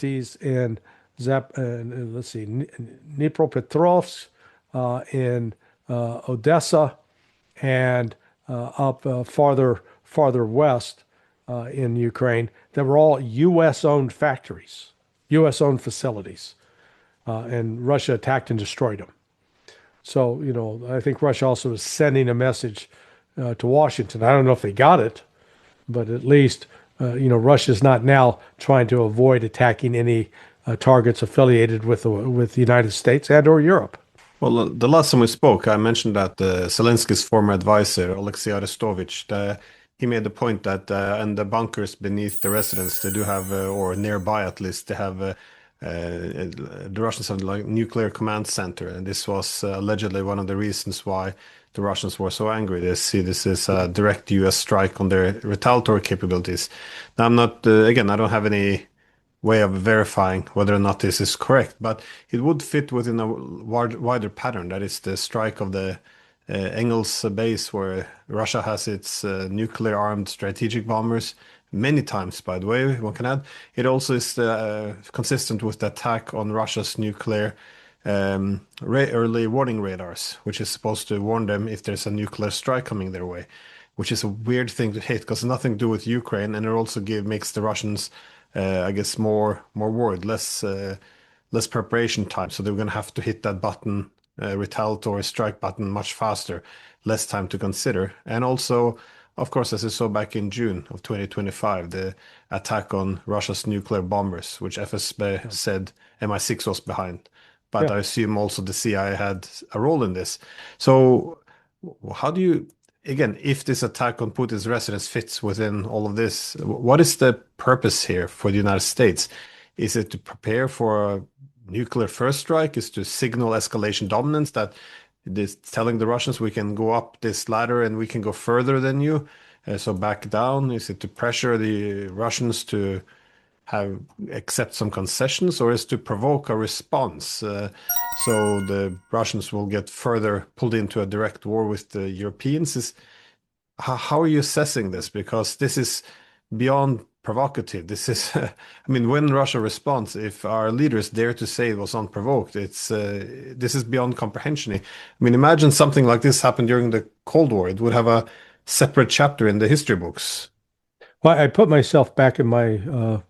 in let's see, Dnipropetrovsk, in Odessa, and farther west in Ukraine that were all U.S. owned factories, U.S. owned facilities, and Russia attacked and destroyed them. So, I think Russia also is sending a message to Washington. I don't know if they got it, but at least, Russia's not now trying to avoid attacking any targets affiliated with the United States and or Europe. Well, the last time we spoke, I mentioned that Zelensky's former advisor, Alexei Arestovich, he made the point that in the bunkers beneath the residence, they do have, or nearby at least, they have the Russians have like nuclear command center, and this was allegedly one of the reasons why the Russians were so angry. They see this as a direct U.S. strike on their retaliatory capabilities. Now, I'm not, again, I don't have any way of verifying whether or not this is correct, but it would fit within a wider pattern. That is the strike of the Engels base, where Russia has its nuclear-armed strategic bombers many times, by the way, one can add. It also is consistent with the attack on Russia's nuclear early warning radars, which is supposed to warn them if there's a nuclear strike coming their way, which is a weird thing to hit because nothing to do with Ukraine, and it also makes the Russians I guess more worried, less preparation time. So they're going to have to hit that button, retaliatory strike button, much faster, less time to consider. And also, of course, as we saw back in June of 2025, the attack on Russia's nuclear bombers, which FSB said MI6 was behind. But Yeah. I assume also the CIA had a role in this. So how do you, again, if this attack on Putin's residence fits within all of this, what is the purpose here for the United States? Is it to prepare for a nuclear first strike? Is to signal escalation dominance, that this telling the Russians we can go up this ladder and we can go further than you, so back down? Is it to pressure the Russians to accept some concessions, or is to provoke a response, so the Russians will get further pulled into a direct war with the Europeans? How are you assessing this? Because this is beyond provocative. This is, I mean, when Russia responds, if our leaders dare to say it was unprovoked, this is beyond comprehension. I mean, imagine something like this happened during the Cold War. It would have a separate chapter in the history books. Well, I put myself back in my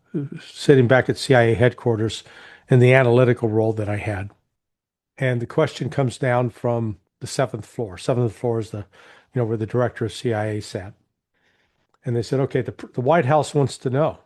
sitting back at CIA headquarters in the analytical role that I had. And the question comes down from the seventh floor. Seventh floor is where the director of CIA sat. And they said, okay, the White House wants to know,